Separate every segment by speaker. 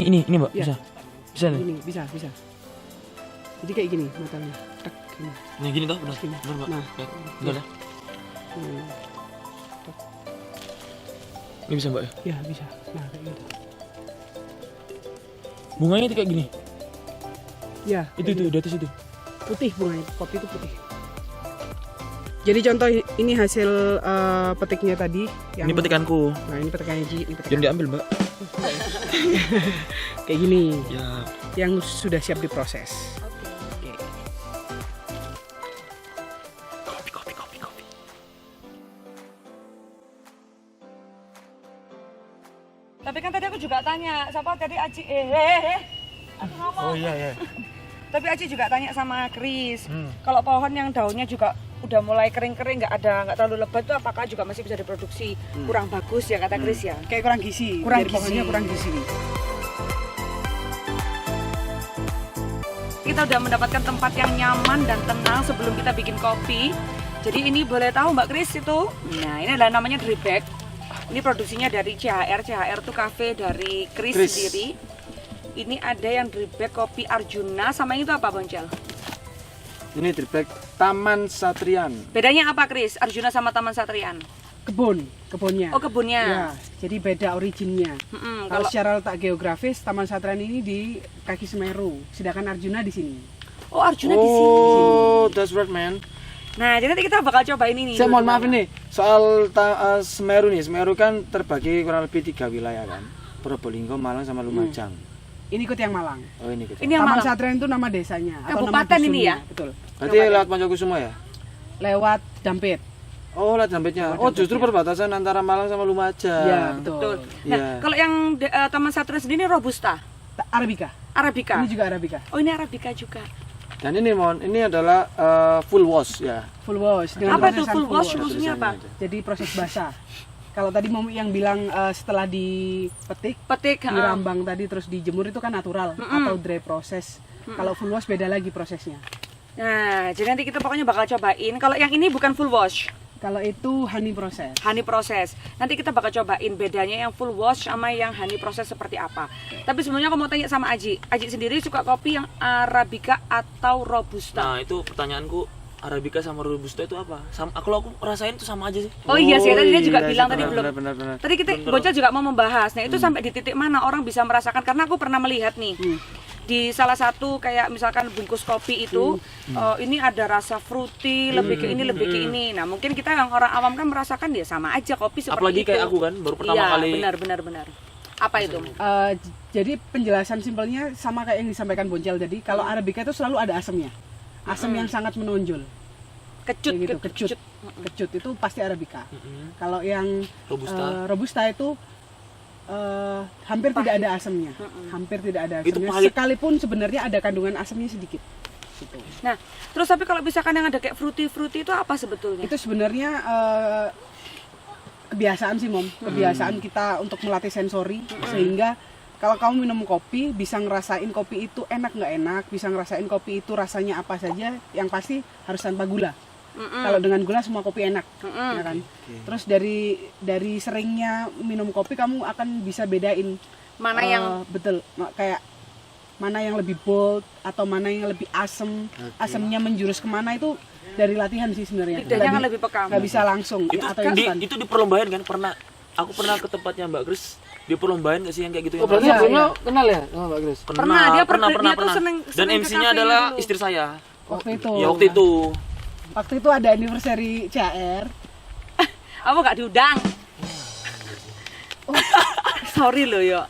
Speaker 1: ini Mbak,
Speaker 2: Ya.
Speaker 1: bisa. Bisa nih.
Speaker 2: Ini bisa. Jadi kayak gini matanya. Tak gini.
Speaker 1: Nih gini toh, benar.
Speaker 2: Gini.
Speaker 1: Benar, Mbak.
Speaker 2: Nah.
Speaker 1: Ya, benar ya.
Speaker 2: Hmm.
Speaker 1: Ini bisa, Mbak ya.
Speaker 2: Ya bisa. Nah kayak gitu.
Speaker 1: Bunganya itu kayak gini.
Speaker 2: Ya.
Speaker 1: Itu di atas itu.
Speaker 2: Putih bunganya. Kopi itu putih. Jadi contoh ini hasil petiknya tadi.
Speaker 1: Ini petikanku.
Speaker 2: Nah ini petikannya Ji. Ini petikan.
Speaker 1: Jangan diambil, Mbak.
Speaker 2: Kayak gini.
Speaker 1: Ya.
Speaker 2: Yang sudah siap diproses. Oke.
Speaker 1: Kopi.
Speaker 3: Tapi kan tadi aku juga tanya, siapa tadi Aci Aku ngomong.
Speaker 1: Oh iya.
Speaker 3: Tapi Aci juga tanya sama Chris, kalau pohon yang daunnya juga udah mulai kering-kering, nggak terlalu lebat tuh apakah juga masih bisa diproduksi? Kurang bagus ya kata Chris ya.
Speaker 2: Kayak kurang gizi.
Speaker 3: Kurang
Speaker 2: Biar
Speaker 3: gizi.
Speaker 2: pohonnya kurang gizi.
Speaker 3: Kita udah mendapatkan tempat yang nyaman dan tenang sebelum kita bikin kopi. Jadi ini boleh tahu Mbak Chris itu? Nah ini adalah namanya drip bag. Ini produksinya dari CHR. CHR itu cafe dari Chris sendiri. Ini ada yang drip bag kopi Arjuna, sama yang itu apa Boncel?
Speaker 4: Ini drip bag Taman Satrian.
Speaker 3: Bedanya apa Chris? Arjuna sama Taman Satrian?
Speaker 2: Kebunnya.
Speaker 3: Oh kebunnya.
Speaker 2: Ya, jadi beda originnya.
Speaker 3: Mm-mm,
Speaker 2: Kalau
Speaker 3: kalau
Speaker 2: secara letak geografis, Taman Satrian ini di kaki Semeru, sedangkan Arjuna di sini.
Speaker 3: oh Arjuna di sini.
Speaker 4: Oh, that's right man.
Speaker 3: Nah jadi nanti kita bakal cobain ini.
Speaker 4: Saya mohon maaf ini soal Semeru nih. Semeru kan terbagi kurang lebih 3 wilayah kan. Probolinggo, Malang sama Lumajang.
Speaker 2: Ini ikut yang Malang.
Speaker 4: Oh ini gitu.
Speaker 3: Ini yang
Speaker 2: Taman
Speaker 3: Malang.
Speaker 2: Satrian itu nama desanya atau nama
Speaker 3: Kabupaten ini
Speaker 2: dusunnya,
Speaker 3: ya?
Speaker 2: Betul.
Speaker 4: Berarti lewat Pancokusumo ya?
Speaker 2: Lewat Dampit.
Speaker 4: Oh, lewat Dampitnya. Oh, justru perbatasan antara Malang sama Lumajang.
Speaker 2: Ya, betul.
Speaker 3: Betul. Nah
Speaker 4: Iya.
Speaker 3: kalau yang Taman Satrian sendiri Robusta,
Speaker 2: Arabica.
Speaker 3: Arabica.
Speaker 2: Ini juga Arabica.
Speaker 3: Oh ini Arabica juga.
Speaker 4: Dan ini ini adalah full wash ya.
Speaker 2: Full wash. Dengan
Speaker 3: Apa itu
Speaker 2: prosesan
Speaker 3: full wash maksudnya apa?
Speaker 2: Jadi proses basah. Kalau tadi mau yang bilang setelah dipetik,
Speaker 3: Petik.
Speaker 2: dirambang tadi terus dijemur itu kan natural atau dry proses. Kalau full wash beda lagi prosesnya.
Speaker 3: Nah jadi nanti kita pokoknya bakal cobain. Kalau yang ini bukan full wash,
Speaker 2: Kalau itu honey proses.
Speaker 3: honey proses. Nanti kita bakal cobain bedanya yang full wash sama yang honey proses seperti apa. Tapi sebelumnya aku mau tanya sama Aji. Aji sendiri suka kopi yang Arabica atau Robusta?
Speaker 1: Nah, itu pertanyaanku, Arabica sama Robusta itu apa? Sama aku rasain itu sama aja sih.
Speaker 3: Oh iya sih, tadi dia juga
Speaker 4: iya
Speaker 3: bilang
Speaker 4: sih,
Speaker 3: tadi belum.
Speaker 4: benar.
Speaker 3: Tadi kita Bocel juga mau membahas. Nah, itu sampai di titik mana orang bisa merasakan, karena aku pernah melihat nih. Di salah satu kayak misalkan bungkus kopi itu ini ada rasa fruity, lebih ke ini, lebih ke ini. Nah, mungkin kita yang orang awam kan merasakan dia sama aja kopi seperti
Speaker 1: Apalagi
Speaker 3: itu.
Speaker 1: kayak aku kan, baru pertama
Speaker 3: Iya,
Speaker 1: kali.
Speaker 3: benar. Apa itu?
Speaker 2: Jadi penjelasan simpelnya sama kayak yang disampaikan Boncel. Jadi kalau Arabica itu selalu ada asamnya. Asam yang sangat menonjol.
Speaker 3: Kecut,
Speaker 2: Kayak gitu, kecut itu pasti Arabica. Kalau yang Robusta itu hampir tidak ada asamnya. Hampir tidak ada
Speaker 1: Itu
Speaker 2: asamnya.
Speaker 1: pahit.
Speaker 2: Sekalipun sebenarnya ada kandungan asamnya sedikit. Gitu.
Speaker 3: Nah, terus tapi kalau misalkan yang ada kayak fruity itu apa sebetulnya?
Speaker 2: Itu sebenarnya kebiasaan sih Mom, kebiasaan kita untuk melatih sensori sehingga kalau kamu minum kopi bisa ngerasain kopi itu enak nggak enak, bisa ngerasain kopi itu rasanya apa saja, yang pasti harus tanpa gula. Kalau dengan gula semua kopi enak, ya kan? Terus dari seringnya minum kopi kamu akan bisa bedain
Speaker 3: Mana yang
Speaker 2: betul kayak mana yang lebih bold atau mana yang lebih asem, asemnya menjurus kemana itu dari latihan sih sebenarnya.
Speaker 3: lidahnya kan lebih peka.
Speaker 2: Nggak bisa langsung
Speaker 1: Itu
Speaker 2: atau
Speaker 1: di,
Speaker 2: instan.
Speaker 1: itu di perlombaan kan aku pernah ke tempatnya Mbak Chris. Di perlombaan nggak sih yang kayak gitu?
Speaker 4: Oh,
Speaker 1: yang
Speaker 4: berarti
Speaker 2: Iya,
Speaker 4: sebelumnya
Speaker 2: iya.
Speaker 4: kenal ya sama Mbak Grace?
Speaker 3: Pernah, dia
Speaker 1: pernah.
Speaker 3: tuh seneng
Speaker 1: Dan
Speaker 3: ke
Speaker 1: MC-nya
Speaker 3: cafe
Speaker 1: adalah
Speaker 3: dulu.
Speaker 1: istri saya.
Speaker 2: Waktu itu.
Speaker 1: Ya waktu itu.
Speaker 2: Waktu itu ada anniversary CR.
Speaker 3: Apa nggak diundang? Sorry loh yo.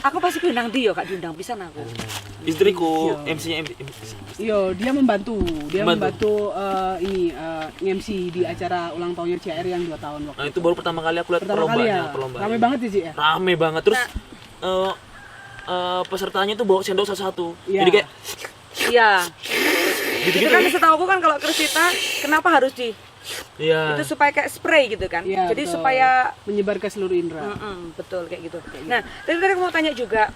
Speaker 3: Aku pasti diundang dia yo, gak diundang pisan aku.
Speaker 1: Istriku, MC-nya
Speaker 2: Yo, dia membantu ini MC di acara ulang tahunnya CR yang 2 tahun waktu.
Speaker 1: Nah, itu baru pertama kali aku lihat
Speaker 2: Pertama kali ya.
Speaker 1: perlombaan.
Speaker 2: Rame banget sih ya.
Speaker 1: Rame banget. Terus pesertanya tuh bawa sendok satu-satu.
Speaker 2: Iya.
Speaker 1: Jadi kayak
Speaker 3: Iya.
Speaker 1: gitu-gitu.
Speaker 3: Itu kan setahu aku kan kalau Krisita kenapa harus di
Speaker 1: Iya.
Speaker 3: itu supaya kayak spray gitu kan.
Speaker 2: Iya,
Speaker 3: Jadi
Speaker 2: betul.
Speaker 3: supaya
Speaker 2: Menyebar ke seluruh indera.
Speaker 3: betul kayak gitu. Nah, tadi aku mau tanya juga,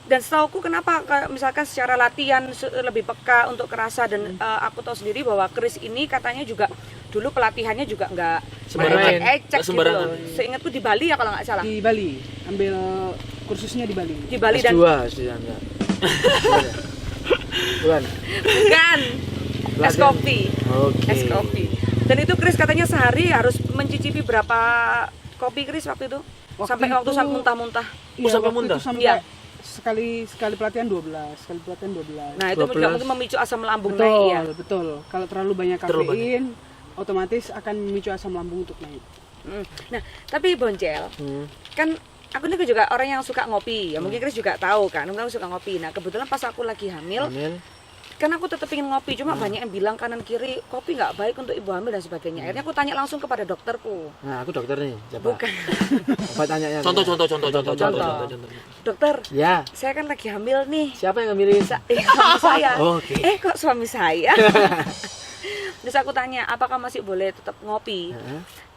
Speaker 3: dan setauku kenapa misalkan secara latihan lebih peka untuk kerasa, dan aku tahu sendiri bahwa Chris ini katanya juga dulu pelatihannya juga nggak
Speaker 1: Sembarangan.
Speaker 3: ecek
Speaker 1: Nggak
Speaker 3: gitu
Speaker 1: sembarangan.
Speaker 3: loh. Seingatku di Bali ya kalau nggak salah.
Speaker 2: Di Bali, ambil kursusnya di Bali.
Speaker 3: Di Bali dan
Speaker 4: S2 S3 enggak. Bukan.
Speaker 3: bukan es kopi.
Speaker 4: Oke.
Speaker 3: Es kopi. Dan itu Chris katanya sehari harus mencicipi berapa kopi Chris waktu itu? Sampai waktu
Speaker 2: itu-
Speaker 3: saat muntah-muntah.
Speaker 1: Oh, sampai
Speaker 2: waktu
Speaker 1: muntah?
Speaker 2: itu sampai
Speaker 3: Iya.
Speaker 2: sekali pelatihan 12, sekali pelatihan 12.
Speaker 3: Nah, itu
Speaker 4: 12.
Speaker 3: juga mungkin memicu asam lambung
Speaker 2: betul,
Speaker 3: naik ya.
Speaker 2: betul. Kalau terlalu banyak
Speaker 1: Terlalu
Speaker 2: kafein, otomatis akan memicu asam lambung untuk naik.
Speaker 3: Nah, tapi Boncel, kan aku ini juga orang yang suka ngopi. Ya mungkin Chris juga tahu kan, aku suka ngopi. Nah, kebetulan pas aku lagi hamil,
Speaker 4: Hamil.
Speaker 3: kan aku tetap ingin ngopi. Cuma banyak yang bilang kanan kiri kopi nggak baik untuk ibu hamil dan sebagainya. Akhirnya aku tanya langsung kepada dokterku.
Speaker 4: Nah, aku dokter nih. Siapa?
Speaker 3: Bukan,
Speaker 4: Apa tanyanya?
Speaker 1: Contoh.
Speaker 3: dokter.
Speaker 4: Ya.
Speaker 3: Saya kan lagi hamil nih.
Speaker 4: Siapa yang ngambilin?
Speaker 3: Suami saya.
Speaker 4: Oke.
Speaker 3: Kok suami saya? Terus aku tanya, apakah masih boleh tetap ngopi?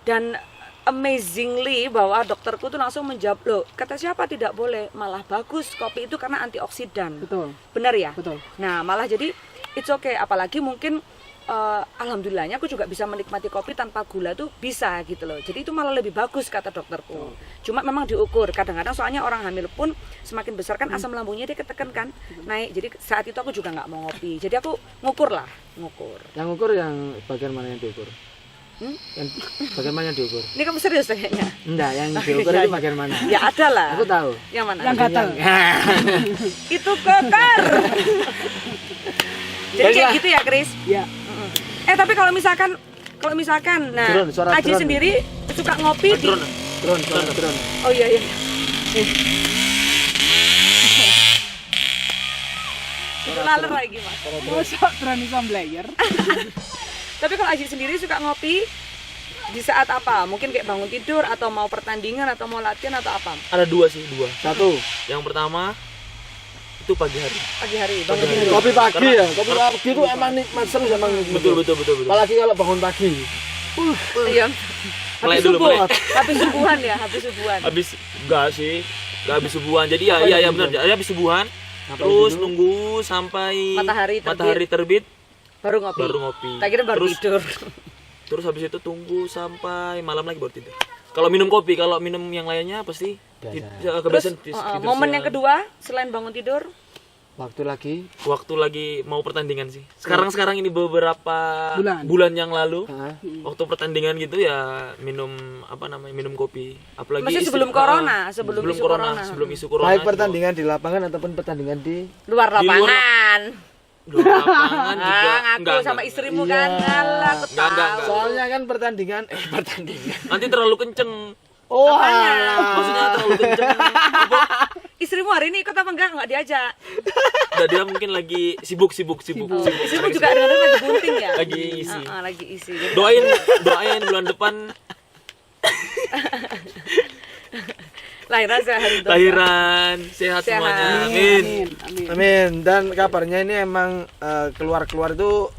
Speaker 3: Dan amazingly bahwa dokterku tuh langsung menjawab, loh, kata siapa tidak boleh, malah bagus kopi itu karena antioksidan.
Speaker 2: Betul,
Speaker 3: Benar ya?
Speaker 2: betul.
Speaker 3: Nah, malah jadi it's okay, apalagi mungkin alhamdulillahnya aku juga bisa menikmati kopi tanpa gula tuh bisa gitu loh. Jadi itu malah lebih bagus kata dokterku. Cuma memang diukur. Kadang-kadang soalnya orang hamil pun semakin besar kan asam lambungnya dia ketekan kan naik. Jadi saat itu aku juga nggak mau ngopi. Jadi aku ngukur.
Speaker 4: Yang ukur yang bagian mana yang diukur? Yang bagian mana yang diukur?
Speaker 3: Ini kamu serius kayaknya?
Speaker 4: Enggak, yang diukur itu bagian mana?
Speaker 3: Ya ada lah.
Speaker 4: Aku tahu.
Speaker 3: Yang mana?
Speaker 2: Yang gatal.
Speaker 3: Itu kekar. Jadi kayak gitu ya, Chris?
Speaker 2: Ya,
Speaker 3: Tapi kalau misalkan nah
Speaker 4: Drone, suara
Speaker 3: Aji
Speaker 4: drone.
Speaker 3: sendiri suka ngopi di
Speaker 4: Drone.
Speaker 3: Oh iya. Itu laler lagi, Mas.
Speaker 2: masa berani player.
Speaker 3: Tapi kalau Aji sendiri suka ngopi di saat apa? Mungkin kayak bangun tidur atau mau pertandingan atau mau latihan atau apa?
Speaker 1: Ada dua.
Speaker 4: Satu.
Speaker 1: Yang pertama itu pagi hari.
Speaker 3: Pagi hari bangun tidur.
Speaker 4: Kopi pagi ya. Kopi pagi itu emang nikmat serius emang.
Speaker 1: Betul.
Speaker 4: Apalagi kalau bangun pagi.
Speaker 3: Iya.
Speaker 1: Mulai
Speaker 3: Habis
Speaker 1: dulu,
Speaker 3: subuh.
Speaker 1: mulai.
Speaker 3: Habis subuhan ya, habis subuhan.
Speaker 1: Habis enggak sih. Enggak habis subuhan. Jadi ya benar. Jadi habis subuhan terus nunggu sampai
Speaker 3: Matahari
Speaker 1: terbit
Speaker 3: baru ngopi. Tak kira baru
Speaker 1: terus,
Speaker 3: tidur.
Speaker 1: Terus habis itu tunggu sampai malam lagi baru tidur. Kalau minum kopi, kalau minum yang lainnya pasti
Speaker 3: Terus
Speaker 1: kebiasaan
Speaker 3: momen yang kedua selain bangun tidur,
Speaker 4: Waktu
Speaker 1: lagi mau pertandingan sih. Sekarang ini beberapa bulan yang lalu waktu pertandingan gitu ya minum minum kopi. Apalagi
Speaker 3: masih sebelum corona, sebelum isu corona.
Speaker 1: Sebelum isu corona.
Speaker 4: baik pertandingan di lapangan ataupun pertandingan di
Speaker 3: Luar lapangan.
Speaker 1: Di luar lapangan juga
Speaker 3: Ngaku sama istrimu kan. Alah, aku
Speaker 1: Enggak.
Speaker 3: tahu.
Speaker 4: soalnya kan pertandingan
Speaker 1: Nanti terlalu kenceng.
Speaker 4: oh
Speaker 1: Maksudnya terlalu kenceng.
Speaker 3: Istrimu hari ini ikut apa enggak? Enggak diajak.
Speaker 1: Udah dia mungkin lagi sibuk.
Speaker 3: Istrimu juga dengerin lagi bunting ya?
Speaker 1: Lagi isi.
Speaker 3: Lagi isi. Jadi
Speaker 1: Doain bulan depan lahiran sehat semuanya. Amin.
Speaker 4: Amin. Dan kabarnya ini emang keluar itu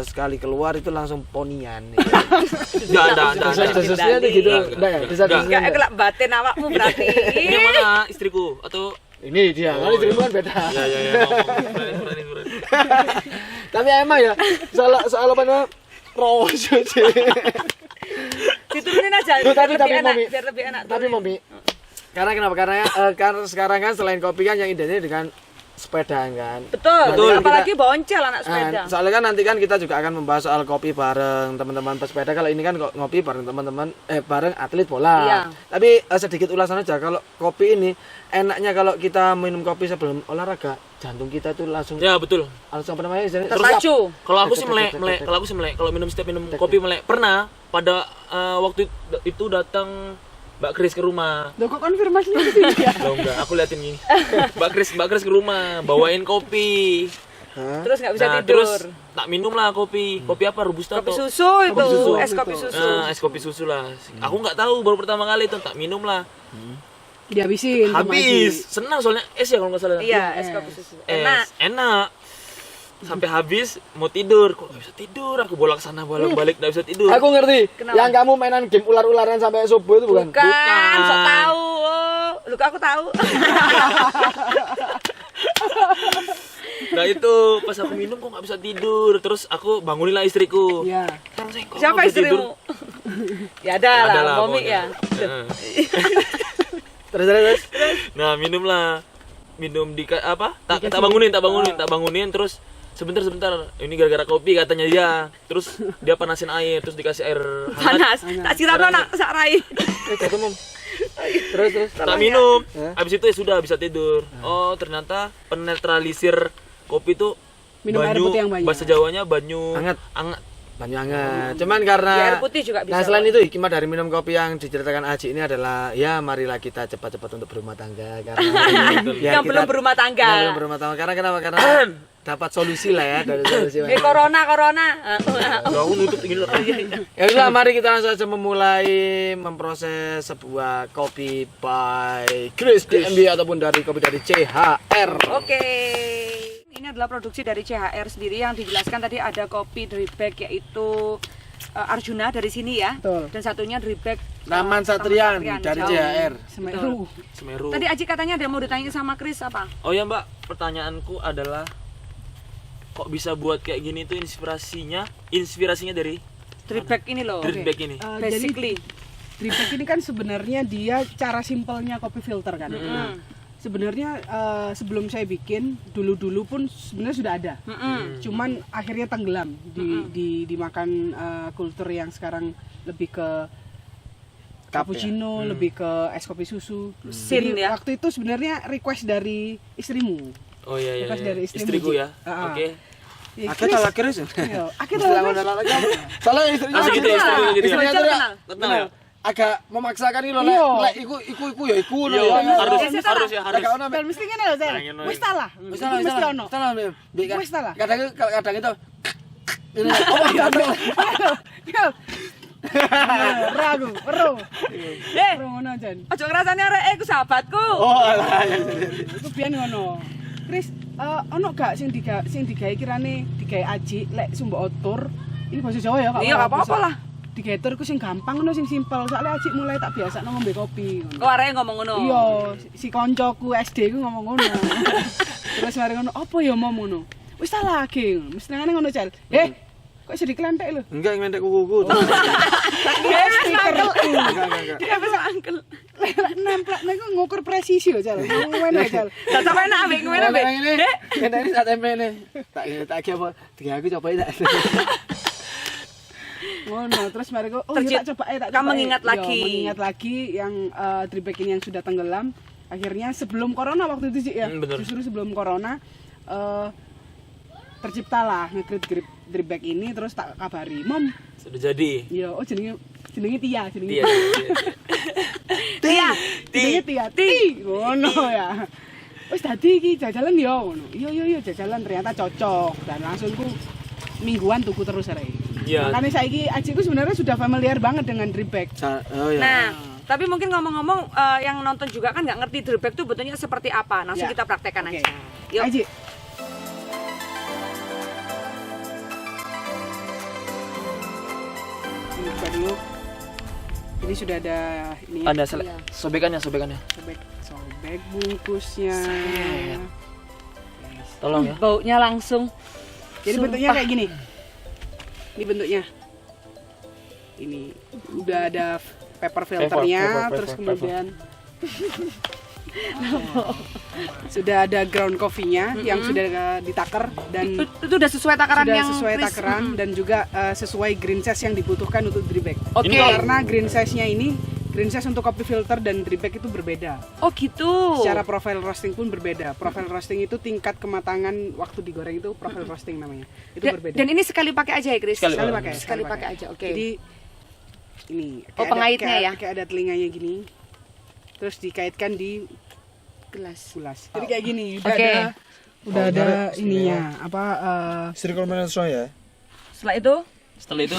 Speaker 4: sekali keluar itu langsung ponian.
Speaker 1: Enggak ada.
Speaker 4: Desas-desasnya itu gitu. Enggak ya? Desas-desasnya.
Speaker 3: enggak kelak batin awakmu berarti.
Speaker 1: Ini yang mana istriku atau
Speaker 4: Ini dia. Kan istrimu kan beda.
Speaker 1: ya. Berani.
Speaker 4: Tapi emang ya soal apa namanya? Ros sih.
Speaker 3: Diturunin aja
Speaker 4: Tuh,
Speaker 3: biar
Speaker 4: tapi,
Speaker 3: lebih enak,
Speaker 4: Mami.
Speaker 3: biar lebih enak.
Speaker 4: Tapi Mami, karena kenapa? Karena sekarang kan selain kopi kan yang identik dengan sepeda kan.
Speaker 3: Betul.
Speaker 1: Betul.
Speaker 3: Apalagi boncel anak sepeda.
Speaker 4: Soalnya kan nanti kan kita juga akan membahas soal kopi bareng teman-teman pesepeda. Kalau ini kan ngopi bareng teman-teman bareng atlet bola.
Speaker 3: Iya.
Speaker 4: Tapi sedikit ulasan aja kalau kopi ini enaknya kalau kita minum kopi sebelum olahraga, jantung kita tuh langsung
Speaker 1: Ya betul.
Speaker 4: langsung apa namanya? istilahnya,
Speaker 3: Terpacu.
Speaker 1: Kalau aku sih melek. Kalau setiap minum kopi melek. Pernah pada waktu itu datang Mbak Kris ke rumah.
Speaker 2: Loh, kok konfirmasinya gitu ya?
Speaker 1: Loh enggak, aku liatin gini. Mbak Kris ke rumah, bawain kopi.
Speaker 3: Terus nggak bisa
Speaker 1: Nah,
Speaker 3: tidur.
Speaker 1: terus tak minum lah kopi. Kopi apa? Robusta
Speaker 3: Kopi
Speaker 1: atau
Speaker 3: susu itu,
Speaker 1: Kopi susu.
Speaker 3: es kopi susu.
Speaker 1: Nah, es kopi susu lah. Aku nggak tahu, baru pertama kali itu tak minum lah.
Speaker 2: Dihabisin sama
Speaker 1: Habis. Senang soalnya es ya kalau nggak salah.
Speaker 3: Iya, es kopi susu. Enak.
Speaker 1: Enak. Sampai habis mau tidur, kok nggak bisa tidur? Aku bolak sana bolak balik nggak bisa tidur.
Speaker 4: Aku ngerti.
Speaker 3: Kenapa?
Speaker 4: Yang kamu mainan game ular-ularan sampai subuh itu bukan?
Speaker 3: Bukan, sok tahu. Lu aku tahu.
Speaker 1: Nah itu pas aku minum kok nggak bisa tidur. Terus aku bangunin lah istriku.
Speaker 2: Iya.
Speaker 1: Kok
Speaker 3: Siapa
Speaker 1: nggak bisa
Speaker 3: istrimu?
Speaker 1: tidur?
Speaker 3: Ya ada lah, momik
Speaker 1: pokoknya.
Speaker 3: ya.
Speaker 1: Heeh.
Speaker 4: Terus.
Speaker 1: Nah, minum di apa? Tak bangunin terus sebentar. Ini gara-gara kopi katanya dia. Terus dia panasin air, terus dikasih air hangat.
Speaker 3: Panas. Tak siram nak sak rai.
Speaker 1: Jatuh, Mom.
Speaker 4: Terus.
Speaker 1: Tak minum. Habis itu ya sudah bisa tidur. Oh, ternyata penetralisir kopi tuh
Speaker 2: Minum air putih yang banyak.
Speaker 1: Bahasa Jawanya banyu
Speaker 4: Hangat.
Speaker 1: hangat.
Speaker 4: Banyak banget. Cuman karena
Speaker 3: Di air putih juga bisa.
Speaker 4: Nah, selain itu hikmah dari minum kopi yang diceritakan Aji ini adalah ya marilah kita cepat-cepat untuk berumah tangga karena
Speaker 3: Yang belum berumah tangga.
Speaker 4: Yang belum berumah tangga. Karena kenapa? Karena dapat solusi lah ya dari solusi.
Speaker 3: Corona.
Speaker 1: Aku nutup gini loh.
Speaker 4: Ya udah, mari kita langsung saja memulai memproses sebuah kopi by Chris DMB ataupun dari kopi dari CHR.
Speaker 3: Oke. Ini adalah produksi dari CHR sendiri yang dijelaskan tadi ada kopi drip bag yaitu Arjuna dari sini ya.
Speaker 2: Betul.
Speaker 3: Dan satunya drip bag
Speaker 4: Taman Satrian dari
Speaker 3: Jauh.
Speaker 4: CHR.
Speaker 2: Semeru.
Speaker 1: Semeru.
Speaker 3: Tadi Aji katanya ada mau ditanya sama Chris apa?
Speaker 1: Oh ya, Mbak, pertanyaanku adalah kok bisa buat kayak gini tuh inspirasinya dari
Speaker 3: Drip bag ini loh.
Speaker 1: drip bag ini.
Speaker 3: Basically.
Speaker 2: Drip bag ini kan sebenarnya dia cara simpelnya kopi filter kan. Nah, sebenarnya sebelum saya bikin dulu pun sebenarnya sudah ada. Cuman akhirnya tenggelam dimakan kultur yang sekarang lebih ke cappuccino, lebih ke es kopi susu.
Speaker 3: Sin
Speaker 2: Jadi
Speaker 3: ya.
Speaker 2: waktu itu sebenarnya request dari istrimu.
Speaker 1: Oh iya.
Speaker 2: Request dari
Speaker 1: Istriku ya.
Speaker 2: Ah.
Speaker 1: Oke.
Speaker 2: Ya,
Speaker 4: Akhirnya salah Chris.
Speaker 2: Iya, akhirnya
Speaker 4: Istilah
Speaker 2: salah
Speaker 4: modal lagi apa? Salah istrinya.
Speaker 1: Langsung gitu ya, istriku gitu ya.
Speaker 4: Istrinya tuh
Speaker 3: Kenal.
Speaker 1: Kenal ya?
Speaker 4: agak memaksakan ini loh,
Speaker 2: Iya.
Speaker 4: lek iku ya iku
Speaker 1: Iya,
Speaker 4: loh.
Speaker 1: harus ya, harus.
Speaker 4: Agak ono
Speaker 2: Dan mesti ngene lho, Sel.
Speaker 1: Nah, ngene.
Speaker 2: Wis ta lah.
Speaker 4: Wis
Speaker 2: Mesti ono.
Speaker 4: salah.
Speaker 2: Wis ta lah.
Speaker 4: Kadang itu ini oh
Speaker 2: Yo. Ragu, ero.
Speaker 3: Eh,
Speaker 2: Ero ngono jan.
Speaker 3: ojo ngrasani arek iku sahabatku.
Speaker 4: oh alah ya.
Speaker 2: Iku biyen ngono. Chris, ono gak sing digawe kirane digawe Aji lek sumba otur. Ini bahasa Jawa ya, Kak.
Speaker 3: Iya, gak apa-apa lah.
Speaker 2: Digawe tur iku sing gampang ngono, sing simpel. Soalnya Aji mulai tak biasa ngombe kopi ngono.
Speaker 3: Oh, arek ngomong ngono.
Speaker 2: Iya, si koncoku SD ku ngomong ngono. Terus mari ngono, apa ya mau ngono? Wis ta lagi. Mesti ngene ngono, Cel. Kok iso diklentek lho?
Speaker 4: Enggak ngendek kukuku.
Speaker 2: Dia stiker.
Speaker 4: Enggak.
Speaker 3: Dia bisa angkel.
Speaker 2: Nemplek niku ngukur presisi lho, Cel. Ngene, Cel.
Speaker 3: Tak sampe nak ambek ngene ambek.
Speaker 4: Ini tak tempe ini. Tak apa? Tiga aku cobain tak.
Speaker 2: Ngono, terus mari kok
Speaker 3: Tercip-
Speaker 2: tak coba tak
Speaker 3: kamu
Speaker 2: coba.
Speaker 3: mengingat lagi.
Speaker 2: Yo, mengingat lagi yang drip bag ini yang sudah tenggelam. Akhirnya sebelum corona waktu itu sih ya.
Speaker 1: Bener.
Speaker 2: Justru sebelum corona terciptalah nge-create drip bag ini, terus tak kabari, "Mom,
Speaker 1: Sudah jadi.
Speaker 2: yo jenenge Tia,
Speaker 1: Iya.
Speaker 3: Tia.
Speaker 2: jenenge Tia. Ngono ya. Wis dadi iki jajalan yo ngono. Iya jajalan ternyata cocok dan langsung ku mingguan tuku terus arek.
Speaker 1: Iya.
Speaker 2: Makanya saiki Ajiku sebenarnya sudah familiar banget dengan drip bag.
Speaker 4: Oh ya.
Speaker 3: Nah, tapi mungkin ngomong-ngomong yang nonton juga kan nggak ngerti drip bag itu bentuknya seperti apa. Langsung
Speaker 2: Ya.
Speaker 3: kita praktekkan
Speaker 2: Oke.
Speaker 3: aja. Yuk.
Speaker 2: Aji. Ini buka dulu. Ini sudah ada ini.
Speaker 1: Ada
Speaker 2: Iya.
Speaker 1: sobekannya.
Speaker 2: Sobek bungkusnya.
Speaker 1: Tolong ya.
Speaker 3: Baunya langsung.
Speaker 2: Jadi bentuknya kayak gini. Ini bentuknya. Ini udah ada paper filternya,
Speaker 1: Paper.
Speaker 2: terus kemudian sudah ada ground coffee-nya yang sudah ditaker dan
Speaker 3: Itu udah sesuai takaran
Speaker 2: sudah
Speaker 3: yang
Speaker 2: sesuai
Speaker 3: Chris.
Speaker 2: takaran dan juga sesuai green size yang dibutuhkan untuk drip bag.
Speaker 3: Oke.
Speaker 2: Karena green size-nya ini green size untuk kopi filter dan drip bag itu berbeda.
Speaker 3: Oh gitu.
Speaker 2: Secara profile roasting pun berbeda. Profile roasting itu tingkat kematangan waktu digoreng itu profile roasting namanya. Itu berbeda.
Speaker 3: Dan ini sekali pakai aja ya, Chris?
Speaker 1: Sekali
Speaker 2: pakai.
Speaker 3: Sekali pakai aja. Oke.
Speaker 2: Jadi ini
Speaker 3: Oh, pengaitnya ya?
Speaker 2: kayak ada telinganya gini. Terus dikaitkan di
Speaker 3: gelas.
Speaker 2: gelas. Jadi kayak gini,
Speaker 3: Oke.
Speaker 2: udah ada ininya apa
Speaker 4: Circle management ya.
Speaker 3: Setelah itu
Speaker 1: Setelah itu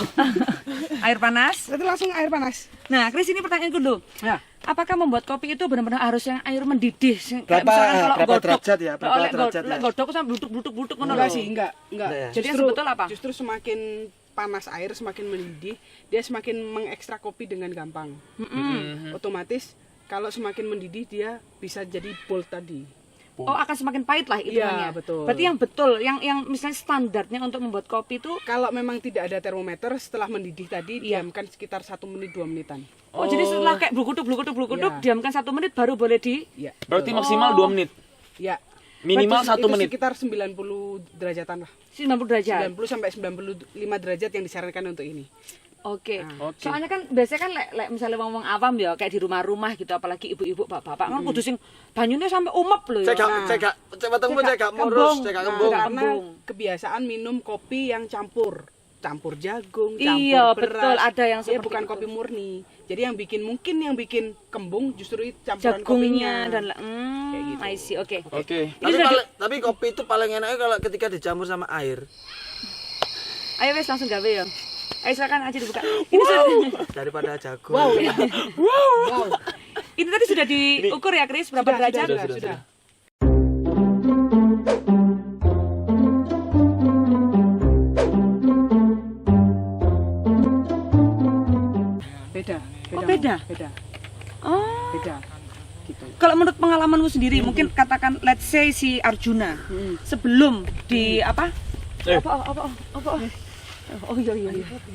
Speaker 3: air panas.
Speaker 2: itu langsung air panas.
Speaker 3: Nah, Chris, ini pertanyaanku dulu.
Speaker 2: Ya.
Speaker 3: Apakah membuat kopi itu benar-benar harus yang air mendidih? Kayak
Speaker 4: Berapa-
Speaker 3: misalkan kalau
Speaker 4: berapa
Speaker 3: godok,
Speaker 4: derajat ya? Berapa
Speaker 3: kalau
Speaker 4: derajat ya?
Speaker 3: godok sampai blutuk-blutuk ngono
Speaker 2: Enggak
Speaker 3: loh.
Speaker 2: sih, enggak.
Speaker 4: Enggak ya?
Speaker 3: Jadi yang sebetulnya apa?
Speaker 2: Justru semakin panas air, semakin mendidih, dia semakin mengekstrak kopi dengan gampang. Otomatis kalau semakin mendidih dia bisa jadi bold tadi.
Speaker 3: Oh, akan semakin pahit lah hitungannya.
Speaker 2: Iya, betul.
Speaker 3: Berarti yang betul, yang misalnya standarnya untuk membuat kopi itu
Speaker 2: Kalau memang tidak ada termometer, setelah mendidih tadi diamkan sekitar 1 menit 2 menitan.
Speaker 3: oh, jadi setelah kayak blukutuk
Speaker 2: Iya.
Speaker 3: diamkan 1 menit baru boleh di
Speaker 2: Ya.
Speaker 1: Berarti maksimal 2 menit.
Speaker 2: Ya.
Speaker 1: Minimal
Speaker 2: Itu
Speaker 1: 1 menit.
Speaker 2: Sekitar 90 derajatan lah.
Speaker 3: 90 derajat.
Speaker 2: 90 sampai 95 derajat yang disarankan untuk ini.
Speaker 3: Oke.
Speaker 1: Oke.
Speaker 3: Soalnya kan biasanya kan lek misalnya wong-wong awam ya kayak di rumah-rumah gitu apalagi ibu-ibu bapak-bapak kan kudu sing banyune sampai umep loh ya.
Speaker 4: Cek wetengmu cek gak
Speaker 3: kembung.
Speaker 4: murus, cek gak
Speaker 3: Nah,
Speaker 4: kembung.
Speaker 3: Cek
Speaker 2: Karena
Speaker 3: kembung.
Speaker 2: kebiasaan minum kopi yang campur jagung, campur
Speaker 3: Iya,
Speaker 2: beras.
Speaker 3: betul, ada yang
Speaker 2: Dia
Speaker 3: seperti
Speaker 2: bukan
Speaker 3: itu.
Speaker 2: kopi murni. Jadi yang bikin kembung justru itu campuran
Speaker 3: Jagungnya
Speaker 2: kopinya.
Speaker 3: dan
Speaker 2: Kayak gitu.
Speaker 3: I see. Oke.
Speaker 1: Oke.
Speaker 4: Tapi kopi itu paling enaknya kalau ketika dicampur sama air.
Speaker 3: Ayo wes langsung gawe ya. Ayo silakan aja dibuka. Ini sudah
Speaker 4: Daripada jagung.
Speaker 2: Wow.
Speaker 3: ini tadi sudah diukur ya, Kris, berapa derajat?
Speaker 2: Sudah. Beda.
Speaker 3: Oh, beda?
Speaker 2: Beda.
Speaker 3: Oh.
Speaker 2: Beda. Gitu.
Speaker 3: Kalau menurut pengalamanmu sendiri, mungkin katakan let's say si Arjuna sebelum di apa?
Speaker 1: Eh.
Speaker 3: Apa? Oh iya.